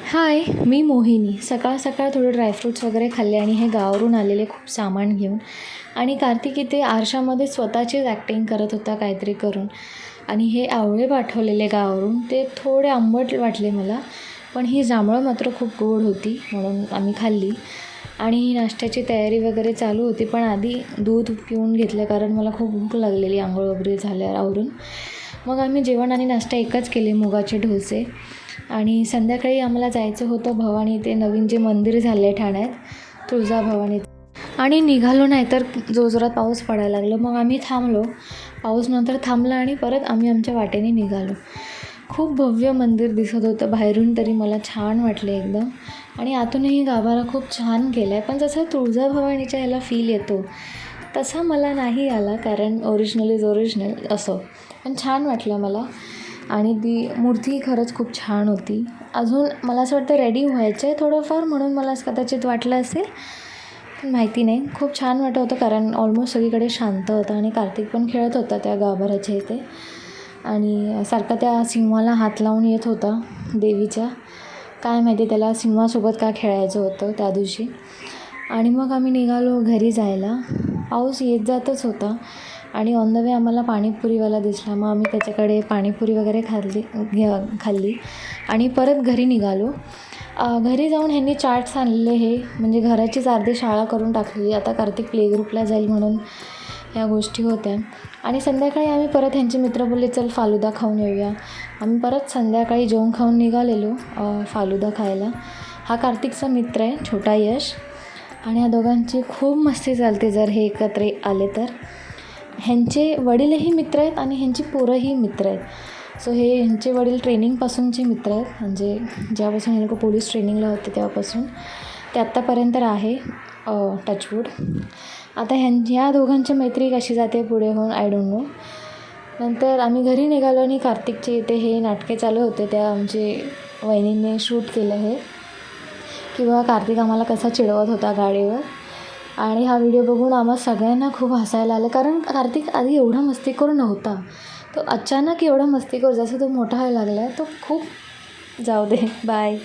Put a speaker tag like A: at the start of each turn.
A: हाय, मी मोहिनी. सकाळ सकाळ थोडं ड्रायफ्रूट्स वगैरे खाल्ले आणि हे गावावरून आलेले खूप सामान घेऊन. आणि कार्तिक इथे आरशामध्ये स्वतःचीच ॲक्टिंग करत होता काहीतरी करून. आणि हे आवळे पाठवलेले गावावरून ते थोडे आंबट वाटले मला, पण ही जांभळं मात्र खूप गोड होती म्हणून आम्ही खाल्ली. आणि ही नाश्त्याची तयारी वगैरे चालू होती, पण आधी दूध पिऊन घेतलं कारण मला खूप भूक लागलेली आंघोळ वगैरे झाल्यावर आवरून. मग आम्ही जेवण आणि नाश्ता एकच केले, मुगाचे डोसे. आणि संध्याकाळी आम्हाला जायचं होतं भवानी, ते नवीन जे मंदिर झालं आहे ठाण्यात, तुळजाभवानी. आणि निघालो नाही तर जोरात पाऊस पडायला लागला. मग आम्ही थांबलो, पाऊस नंतर थांबला आणि परत आम्ही आमच्या वाटेने निघालो. खूप भव्य मंदिर दिसत होतं बाहेरून, तरी मला छान वाटले एकदम. आणि आतूनही गाभारा खूप छान केला आहे, पण जसं तुळजाभवानीच्या ह्याला फील येतो तसा मला नाही आला, कारण ओरिजिनल इज ओरिजिनल असं. पण छान वाटलं मला. आणि ती मूर्ती खरंच खूप छान होती. अजून मला असं वाटतं रेडी व्हायचं आहे थोडंफार, म्हणून मला कदाचित वाटलं असेल, पण माहिती नाही. खूप छान वाटत होतं कारण ऑलमोस्ट सगळीकडे शांत होतं आणि कार्तिक पण खेळत होता त्या गाभाऱ्याच्या इथे. आणि सारखा त्या सिंहाला हात लावून येत होता देवीच्या. काय माहिती त्याला सिंहासोबत का खेळायचं होतं त्या दिवशी. आणि मग आम्ही निघालो घरी जायला. पाऊस येत जातच होता आणि ऑन द वे आम्हाला पाणीपुरीवाला दिसला. मग आम्ही त्याच्याकडे पाणीपुरी वगैरे खाल्ली आणि परत घरी निघालो. घरी जाऊन ह्यांनी चाट्स आणलेले, हे म्हणजे घराचीच अर्धी शाळा करून टाकलेली. आता कार्तिक प्ले ग्रुपला जाईल म्हणून ह्या गोष्टी होत्या. आणि संध्याकाळी आम्ही परत ह्यांचे मित्र बोलले चल फालुदा खाऊन येऊया. आम्ही परत संध्याकाळी जेवण खाऊन निघालेलो फालुदा खायला. हा कार्तिकचा मित्र आहे छोटा यश, आणि ह्या दोघांची खूप मस्ती चालते जर हे एकत्र आले तर. ह्यांचे वडीलही मित्र आहेत आणि ह्यांची पोरंही मित्र आहेत. सो हे ह्यांचे वडील ट्रेनिंगपासूनचे मित्र आहेत, म्हणजे जेव्हापासून हे लोक पोलीस ट्रेनिंगला होते तेव्हापासून ते आत्तापर्यंत आहे, टचवूड. आता ह्या दोघांची मैत्री कशी जाते पुढे होऊन आय डोंट नो. नंतर आम्ही घरी निघालो आणि कार्तिकचे इथे हे नाटके चालू होते, त्या आमचे वहिनींनी शूट केलं हे, किंवा कार्तिक आम्हाला कसा चिडवत होता गाडीवर. आणि हा व्हिडिओ बघून आम्हा सगळ्यांना खूप हसायला आलं, कारण कार्तिक आधी एवढा मस्तीखोर नव्हता. तो अचानक एवढा मस्तीखोर, जसं तो मोठा व्हायला लागला आहे तो खूप. जाऊ दे, बाय.